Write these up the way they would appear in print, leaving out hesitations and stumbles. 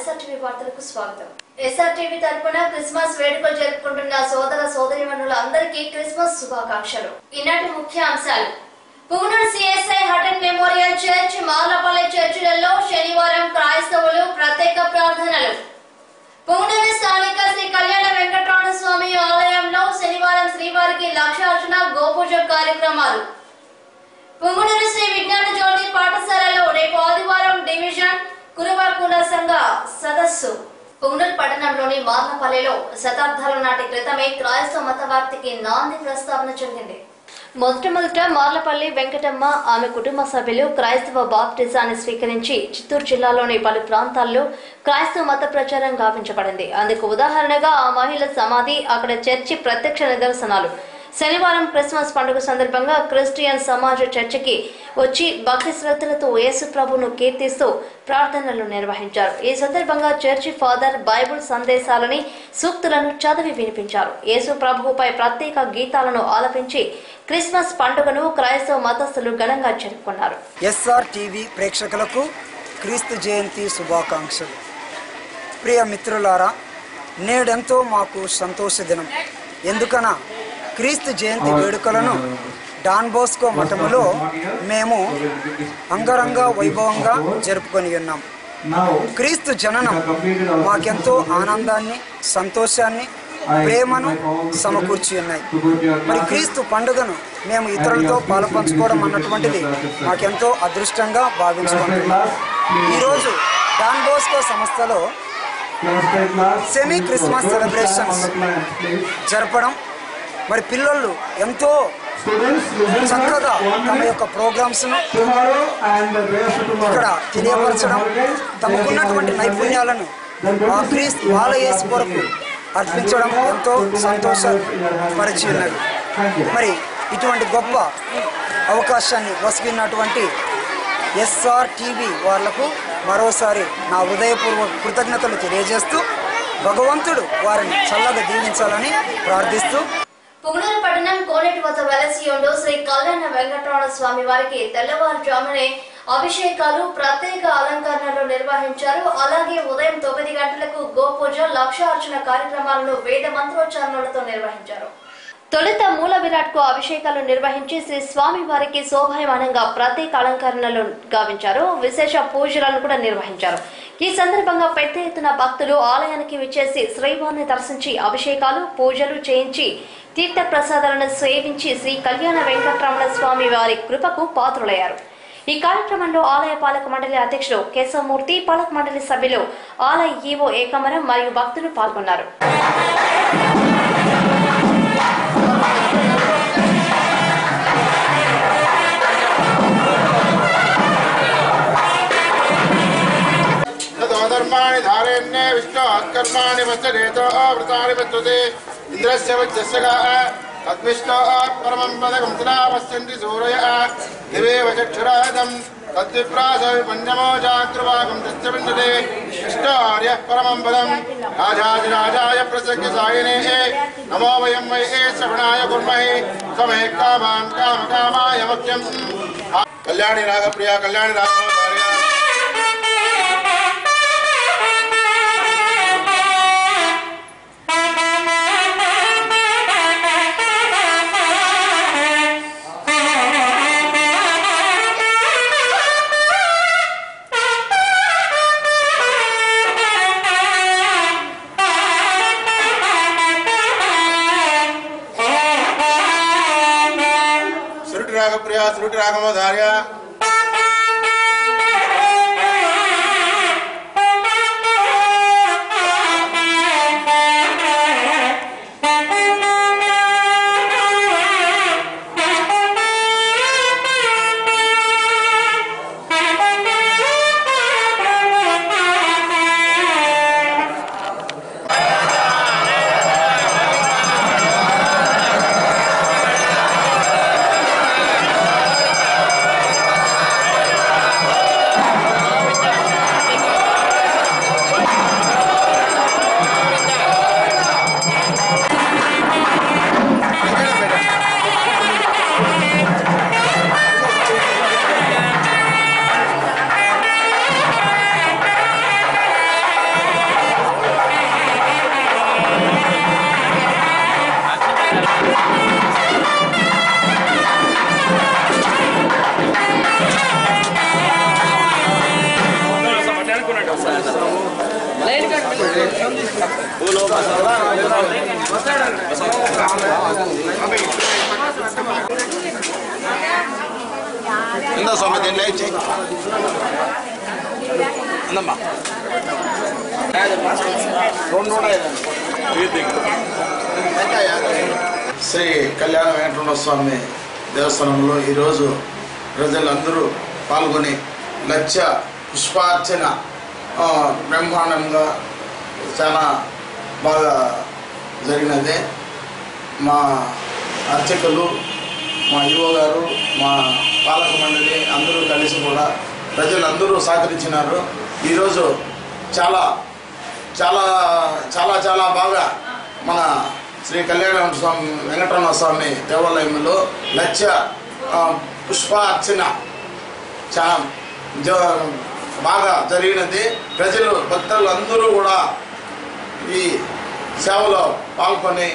SRTV వార్తలకు స్వాగతం. SRTV తరపున క్రిస్మస్ వేడుకలు జరుపుకుంటున్న సోదర సోదరీమణుల అందరికీ క్రిస్మస్ శుభాకాంక్షలు. ఈనాటి ముఖ్య అంశాలు: Punganur CSI Hutton memorial church, Marlapalli చర్చిలలో శనివారం క్రైస్తవులు ప్రత్యేక ప్రార్థనలు. పుంగనూరు స్థానిక శ్రీ కళ్యాణ వెంకటరమణ స్వామి ఆలయంలో శనివారం శ్రీవారికి లక్షార్చన గోపూజ కార్యక్రమాలు. పుంగనూరు శ్రీ విజ్ఞాన జ్యోతి పాఠశాలలో రేపు ఆదివారం డివిజన్ కురువార్కుల సంఘ సదస్సు. పుంగనూరు పట్టణంలోని మార్లపల్లిలో శతాబ్దాల నాటి క్రితమే క్రైస్తవ మతవార్తికి నాంది ప్రస్తావన చెందింది. మొదట మార్లపల్లి వెంకటమ్మ ఆమె కుటుంబ సభ్యులు క్రైస్తవ బాప్టిజాన్ని స్వీకరించి చిత్తూరు జిల్లాలోని పలు ప్రాంతాల్లో క్రైస్తవ మత ప్రచారం గావించబడింది. అందుకు ఉదాహరణగా ఆ మహిళ సమాధి, అక్కడ చర్చి ప్రత్యక్ష నిదర్శనాలు. శనివారం క్రిస్మస్ పండుగ సందర్భంగా క్రిస్టియన్ సమాజ చర్చికి వచ్చి భక్తి శ్రద్ధలతో యేసు ప్రభును కీర్తిస్తూ ప్రార్థనలు నిర్వహించారు. ఈ సందర్భంగా చర్చి ఫాదర్ బైబుల్ సందేశాలని, సూక్తులను చదివి వినిపించారు. యేసు ప్రభువుపై ప్రత్యేక గీతాలను ఆలపించి క్రిస్మస్ పండుగను క్రైస్తవ మతస్థులు ఘనంగా జరుపుకున్నారు. ఎస్ఆర్టీవీ ప్రేక్షకులకు క్రీస్తు జయంతి శుభాకాంక్షలు. ప్రియ మిత్రులారా, నేడెంతో మాకు సంతోష దినం. ఎందుకనా క్రీస్తు జయంతి వేడుకలను డాన్ బోస్కో మఠములో మేము అంగరంగ వైభవంగా జరుపుకొని ఉన్నాం. క్రీస్తు జననం మాకెంతో ఆనందాన్ని, సంతోషాన్ని, ప్రేమను సమకూర్చి ఉన్నాయి. మరి క్రీస్తు పండుగను మేము ఇతరులతో పాలుపంచుకోవడం అన్నటువంటిది మాకెంతో అదృష్టంగా భావించుకుంటున్నాం. ఈరోజు డాన్ బోస్కో సంస్థలో సెమీ క్రిస్మస్ సెలబ్రేషన్స్ జరపడం, మరి పిల్లలు ఎంతో చక్కగా తమ యొక్క ప్రోగ్రామ్స్ను ఇక్కడ తెలియపరచడం, తమకున్నటువంటి నైపుణ్యాలను వాళ్ళ యేసు కొరకు అర్పించడం ఎంతో సంతోషపరిచి ఉన్నది. మరి ఇటువంటి గొప్ప అవకాశాన్ని వసగినటువంటి ఎస్ఆర్టీవీ వాళ్లకు మరోసారి నా హృదయపూర్వక కృతజ్ఞతలు తెలియజేస్తూ భగవంతుడు వారిని చల్లగా దీవించాలని ప్రార్థిస్తూ, పుంగనూరు పట్టణం కోనేటి వద్ద వెలసి ఉండు శ్రీ కళ్యాణ వెంకటరమణ స్వామి వారికి తెల్లవారుజామునే అభిషేకాలు, ప్రత్యేక అలంకరణలు నిర్వహించారు. అలాగే ఉదయం 9 గంటలకు గోపూజ, లక్షార్చన కార్యక్రమాలను వేద మంత్రోచ్చారణలతో నిర్వహించారు. తొలుత మూల విరాట్ కు అభిషేకాలు నిర్వహించి శ్రీ స్వామి వారికి శోభాయమానంగా ప్రత్యేక అలంకరణలు గావించారు. విశేష పూజలను కూడా నిర్వహించారు. ఈ సందర్భంగా పెద్ద ఎత్తున భక్తులు ఆలయానికి విచ్చేసి శ్రీవారిని దర్శించి అభిషేకాలు, పూజలు చేయించి తీర్థ ప్రసాదాలను సేవించి శ్రీ కళ్యాణ వెంకటరమణ స్వామి వారి కృపకు పాత్రులయ్యారు. ఈ కార్యక్రమంలో ఆలయ పాలక మండలి అధ్యక్షుడు కేశవమూర్తి, పాలక మండలి సభ్యులు, ఆలయ ఈవో ఏకమరం మరియు భక్తులు పాల్గొన్నారు. धर्माणि धारयन्ने विष्णु कर्माणि वचनेतो व्रतानि वचते इंद्रस्य वचस्यः तद्विष्णो परमं पदकं तदावस्यन्ति सूरयः दिवे वचक्षुरादं तद्विप्रासविपन्यमो जागृवागं तस्य विन्दते विष्णोर्यः परमं पदं राजाधिराजाय प्रसज्ञसायिने नमो वयं वै श्रवणाय कुर्महे समे कामान् कामकामाय मुख्यं कल्याणी रागप्रिया कल्याणी रागमोदार्या प्रिया श्रुति रागमोधार्या ఇందా స్వామి దీన్ని ఇచ్చి అందమ్మా శ్రీ కళ్యాణ వెంకటరమణ స్వామి దేవస్థానంలో ఈరోజు ప్రజలందరూ పాల్గొని లక్ష పుష్పార్చన బ్రహ్మాండంగా చాలా బాగా జరిగినది. మా అర్చకులు, మా యువ గారు, మా పాలక మండలి అందరూ కలిసి కూడా ప్రజలందరూ సహకరించినారు. ఈరోజు చాలా చాలా చాలా చాలా బాగా మన శ్రీ కళ్యాణ వెంకటరమణ స్వామి దేవాలయంలో లక్ష పుష్పార్చన చాలా బాగా జరిగినది. ప్రజలు భక్తులందరూ కూడా ఈ సేవలో పాల్గొని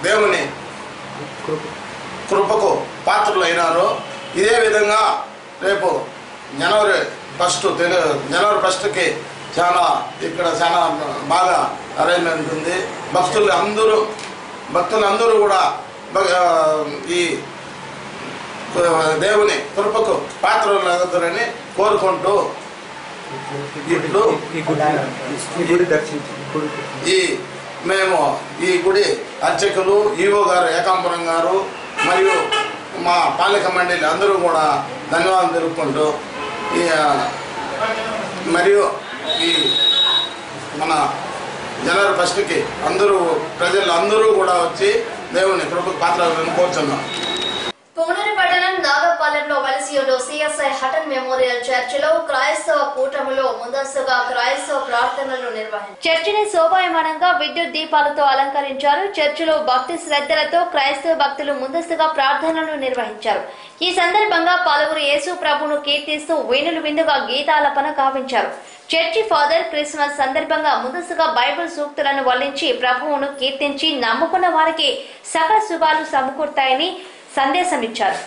దేవుని కృపకు పాత్రలు అయినారు. ఇదే విధంగా రేపు జనవరి 1కి చాలా ఇక్కడ చాలా బాగా అరేంజ్మెంట్ ఉంది. భక్తులందరూ కూడా ఈ దేవుని కృపకు పాత్రలు అవుతారని కోరుకుంటూ ఇప్పుడు మేము ఈ గుడి అర్చకులు, ఈవో గారు, ఏకాంబరం గారు మరియు మా పాలక మండలి అందరూ కూడా ధన్యవాదాలు తెలుపుకుంటూ మరియు ఈ మన జనవరి 1కి ప్రజలందరూ కూడా వచ్చి దేవుని కృపకు పాత్రలను కోరుతున్నాం. పుంగనూరు పట్టణం నాగపాలెంలో వలసియులో సిఎస్ఐ హటన్ మెమోరియల్ చర్చిలో క్రైస్తవ కూటమిలో ముందస్తుగా క్రైస్తవ ప్రార్థనలు నిర్వహించారు. చర్చిని శోభాయమానంగా విద్యుత్ దీపాలతో అలంకరించారు. చర్చిలో భక్తి శ్రద్ధలతో క్రైస్తవ భక్తులు ముందస్తుగా ప్రార్థనలు నిర్వహించారు. ఈ సందర్భంగా పలువురు యేసు ప్రభును కీర్తిస్తూ వేణులు విందుగా గీతాలపన గావించారు. చర్చి ఫాదర్ క్రిస్మస్ సందర్భంగా ముందస్తుగా బైబిల్ సూక్తులను వల్లించి ప్రభువును కీర్తించి నమ్ముకున్న వారికి సకల శుభాలు సమకూర్తాయని సందేశమిచ్చారు.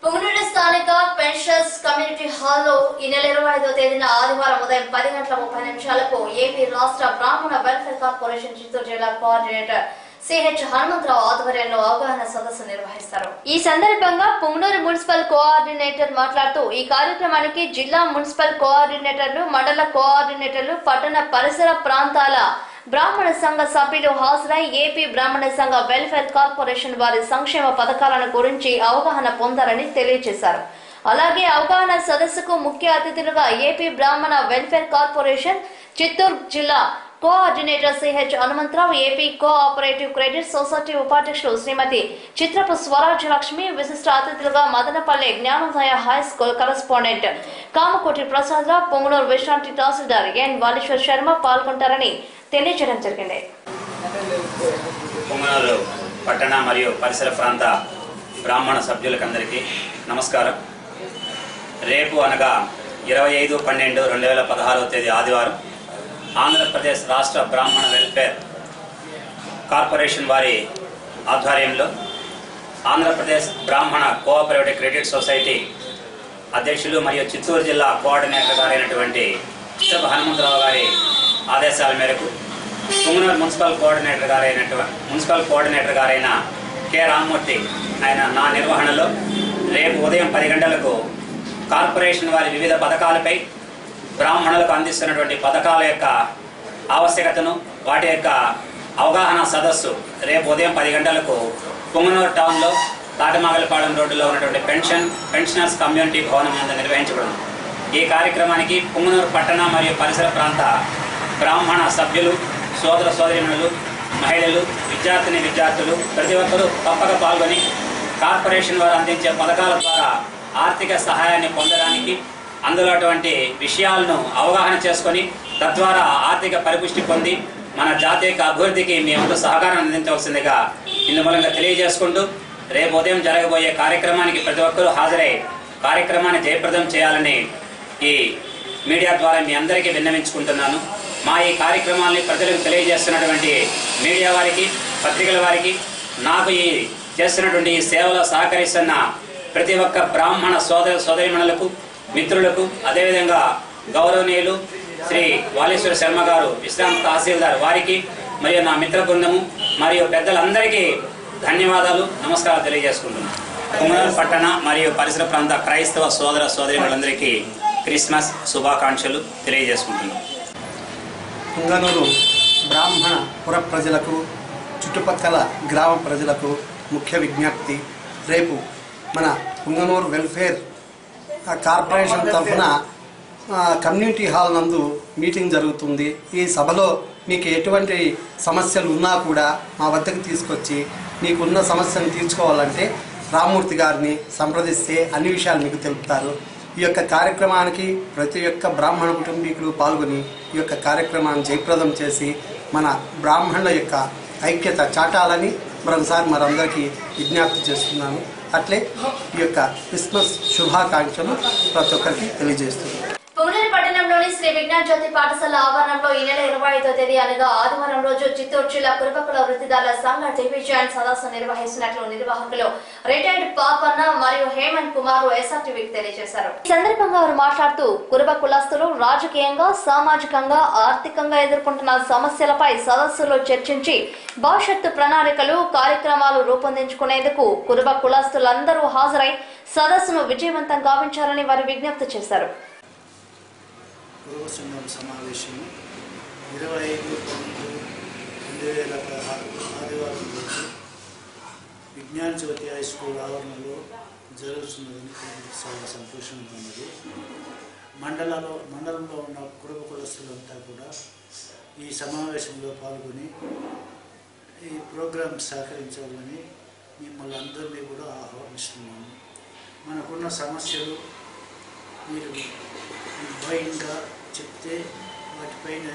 పుంగనూరు స్థానిక పెన్షన్స్ కమ్యూనిటీ హాల్లో ఈ నెల 25వ తేదీన ఆదివారం ఉదయం 10:30 ఏపీ రాష్ట్ర బ్రాహ్మణ వెల్ఫేర్ కార్పొరేషన్ చిత్తూరు జిల్లా కోఆర్డినేటర్ సిహెచ్ హనుమంతరావు ఆధ్వర్యంలో అవగాహన సదస్సు నిర్వహిస్తారు. ఈ సందర్భంగా పుంగనూరు మున్సిపల్ కోఆర్డినేటర్ మాట్లాడుతూ ఈ కార్యక్రమానికి జిల్లా మున్సిపల్ కోఆర్డినేటర్లు, మండల కోఆర్డినేటర్లు, పట్టణ పరిసర ప్రాంతాల బ్రాహ్మణ సంఘ సభ్యులు హాజరై ఏపీ బ్రాహ్మణ సంఘ వెల్ఫేర్ కార్పొరేషన్ వారి సంక్షేమ పథకాలను గురించి అవగాహన పొందారని తెలియజేశారు. అలాగే అవగాహన సదస్సుకు ముఖ్య అతిథులుగా ఏపీ బ్రాహ్మణ వెల్ఫేర్ కార్పొరేషన్ చిత్తూరు జిల్లా coordinator CH Hanumantharao, AP cooperative credit society ఉపాధ్యక్షులు శ్రీమతి చిత్రపు స్వరాజ్యలక్ష్మి, విశిష్ట అతిథులుగా Madanapalle Gnanodaya high school correspondent Kamakoti Prasad Rao, Punganur విశ్రాంతి తహసీల్దార్ ఎన్ వాలీశ్వర్ శర్మ పాల్గొంటారని తెలియజేయడం జరిగింది. పొంగనూరు పట్టణ మరియు పరిసర ప్రాంత బ్రాహ్మణ సభ్యులకందరికీ నమస్కారం. రేపు అనగా 25/12/2016 తేదీ ఆదివారం ఆంధ్రప్రదేశ్ రాష్ట్ర బ్రాహ్మణ వెల్ఫేర్ కార్పొరేషన్ వారి ఆధ్వర్యంలో ఆంధ్రప్రదేశ్ బ్రాహ్మణ కోఆపరేటివ్ క్రెడిట్ సొసైటీ అధ్యక్షులు మరియు చిత్తూరు జిల్లా కోఆర్డినేటర్ గారైనటువంటి చిత్తపు హనుమంతరావు గారి ఆదేశాల మేరకు పుంగనూరు మున్సిపల్ కోఆర్డినేటర్ గారైన కె రామ్మూర్తి ఆయన నా నిర్వహణలో రేపు ఉదయం 10 గంటలకు కార్పొరేషన్ వారి వివిధ పథకాలపై బ్రాహ్మణులకు అందిస్తున్నటువంటి పథకాల యొక్క ఆవశ్యకతను, వాటి యొక్క అవగాహన సదస్సు రేపు ఉదయం 10 గంటలకు పుంగనూరు టౌన్లో తాటమాగలపాలెం రోడ్డులో ఉన్నటువంటి పెన్షనర్స్ కమ్యూనిటీ భవనం నందు నిర్వహించబడింది. ఈ కార్యక్రమానికి పుంగనూరు పట్టణ మరియు పరిసర ప్రాంత బ్రాహ్మణ సభ్యులు, సోదర సోదరీమణులు, మహిళలు, విద్యార్థులు ప్రతి ఒక్కరూ తప్పక పాల్గొని కార్పొరేషన్ వారు అందించే పథకాల ద్వారా ఆర్థిక సహాయాన్ని పొందడానికి, అందులో అటువంటి విషయాలను అవగాహన చేసుకొని తద్వారా ఆర్థిక పరిపుష్టి పొంది మన జాతీయ అభివృద్ధికి మేము సహకారం అందించవలసిందిగా ఇందు మూలంగా తెలియజేసుకుంటూ రేపు ఉదయం జరగబోయే కార్యక్రమానికి ప్రతి ఒక్కరూ హాజరై కార్యక్రమాన్ని జయప్రదం చేయాలని ఈ మీడియా ద్వారా మీ అందరికీ విన్నవించుకుంటున్నాను. మా ఈ కార్యక్రమాన్ని ప్రజలకు తెలియజేస్తున్నటువంటి మీడియా వారికి, పత్రికల వారికి, నాకు ఈ చేస్తున్నటువంటి ఈ సేవలో సహకరిస్తున్న ప్రతి ఒక్క బ్రాహ్మణ సోదరీమణులకు, మిత్రులకు, అదేవిధంగా గౌరవనీయులు శ్రీ వాలేశ్వర శర్మ గారు విశ్రాంత తహసీల్దార్ వారికి మరియు నా మిత్ర బృందము మరియు పెద్దలందరికీ ధన్యవాదాలు, నమస్కారాలు తెలియజేసుకుంటున్నాను. పుంగనూరు పట్టణ మరియు పరిసర ప్రాంత క్రైస్తవ సోదర సోదరీమణులందరికీ క్రిస్మస్ శుభాకాంక్షలు తెలియజేసుకుంటున్నాను. పుంగనూరు బ్రాహ్మణ పుర ప్రజలకు, చుట్టుపక్కల గ్రామ ప్రజలకు ముఖ్య విజ్ఞప్తి, రేపు మన పుంగనూరు వెల్ఫేర్ కార్పొరేషన్ తరఫున కమ్యూనిటీ హాల్ నందు మీటింగ్ జరుగుతుంది. ఈ సభలో మీకు ఎటువంటి సమస్యలు ఉన్నా కూడా మా వద్దకు తీసుకొచ్చి మీకున్న సమస్యను తీర్చుకోవాలంటే రామ్మూర్తి గారిని సంప్రదిస్తే అన్ని విషయాలు మీకు తెలుపుతారు. ఈ యొక్క కార్యక్రమానికి ప్రతి ఒక్క బ్రాహ్మణ కుటుంబీకులు పాల్గొని ఈ యొక్క కార్యక్రమాన్ని జయప్రదం చేసి మన బ్రాహ్మణుల యొక్క ఐక్యత చాటాలని మరొకసారి మనందరికీ విజ్ఞప్తి చేస్తున్నాను. అట్లే ఈ యొక్క క్రిస్మస్ శుభాకాంక్షలు ప్రతి ఒక్కరికి తెలియజేస్తున్నాను. పుంగనూరు పట్టణంలోని శ్రీ విజ్ఞాన జ్యోతి పాఠశాల ఆవరణంలో ఈ నెల 25వ తేదీ అనగా ఆదివారం రోజు చిత్తూరు జిల్లా కురుబకుల వృత్తిదారుల సంఘ డివిజన్ సదస్సు నిర్వహిస్తున్నట్లు నిర్వాహకులు రిటైర్డ్ పాపన్న మరియు హేమంత్ కుమార్ ఎస్ఆర్టీవీకి తెలియజేశారు. ఈ సందర్భంగా వారు మాట్లాడుతూ కురుబ కులస్తులు రాజకీయంగా, సామాజికంగా, ఆర్థికంగా ఎదుర్కొంటున్న సమస్యలపై సదస్సులో చర్చించి భవిష్యత్తు ప్రణాళికలు, కార్యక్రమాలు రూపొందించుకునేందుకు కురుబ కులస్తులందరూ హాజరై సదస్సును విజయవంతం గావించాలని వారు విజ్ఞప్తి చేశారు. కురుబ సంఘం సమావేశం 25/2/2016 ఆదివారం రోజు విజ్ఞాన జ్యోతి హై స్కూల్ ఆవరణలో జరుగుతున్నదని చాలా సంతోషంగా ఉన్నది. మండలంలో ఉన్న కురుబ కులస్తులంతా కూడా ఈ సమావేశంలో పాల్గొని ఈ ప్రోగ్రాం సహకరించాలని మిమ్మల్ని అందరినీ కూడా ఆహ్వానిస్తున్నాము. మనకున్న సమస్యలు మీరు భయంగా చెప్తే వాటిపైన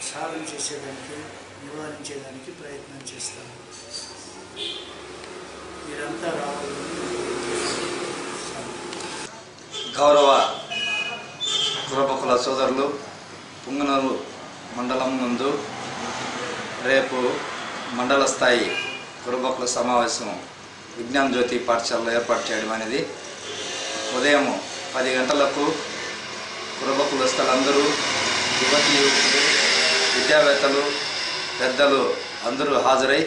సాధన చేసేదానికి, నివారించేదానికి ప్రయత్నం చేస్తాము. మీరంతా రావాలని గౌరవ కురుబకుల సోదరులు, పుంగనూరు మండలం నందు రేపు మండల స్థాయి కురుబకుల సమావేశం విజ్ఞాన జ్యోతి పాఠశాలలో ఏర్పాటు చేయడం అనేది ఉదయం 10 గంటలకు కురుబ కులస్తులందరూ, యువతి యువకులు, విద్యావేత్తలు, పెద్దలు అందరూ హాజరై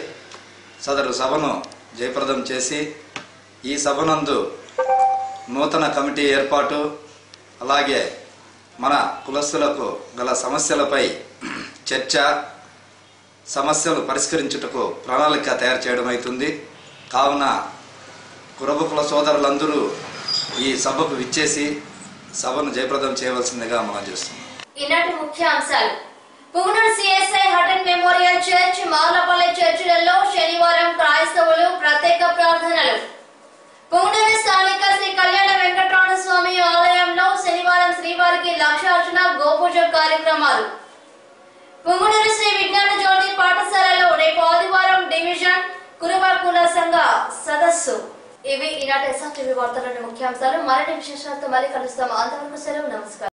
సదరు సభను జయప్రదం చేసి ఈ సభనందు నూతన కమిటీ ఏర్పాటు, అలాగే మన కులస్తులకు గల సమస్యలపై చర్చ, సమస్యలు పరిష్కరించుటకు ప్రణాళిక తయారు చేయడం అవుతుంది. కావున కురుబ కుల సోదరులందరూ ఈ సభకు విచ్చేసి సభను జయప్రదం చేయవలసిందిగా మనం చేస్తున్నాం. ఈనాటి ముఖ్య అంశాలు: Punganur CSI Hutton memorial church, Marlapalle చర్చిలలో శనివారం క్రైస్తవులు ప్రత్యేక ప్రార్థనలు. పుంగనూరు స్థానిక శ్రీ కళ్యాణ వెంకటరమణ స్వామి ఆలయంలో శనివారం శ్రీవారికి లక్షార్చన, గోపూజ కార్యక్రమాలు. పుంగనూరు శ్రీ విజ్ఞాన జ్యోతి పాఠశాలలో రేపు ఆదివారం డివిజన్ కురుబ కుల సంఘ సదస్సు. ఇవి ఈనాటి ఎస్ఆర్టీవీ వార్తలోని ముఖ్యాంశాలు. మరిన్ని విశేషాలతో మళ్ళీ కలుస్తాం. అంతవరకు సెలవు, నమస్కారం.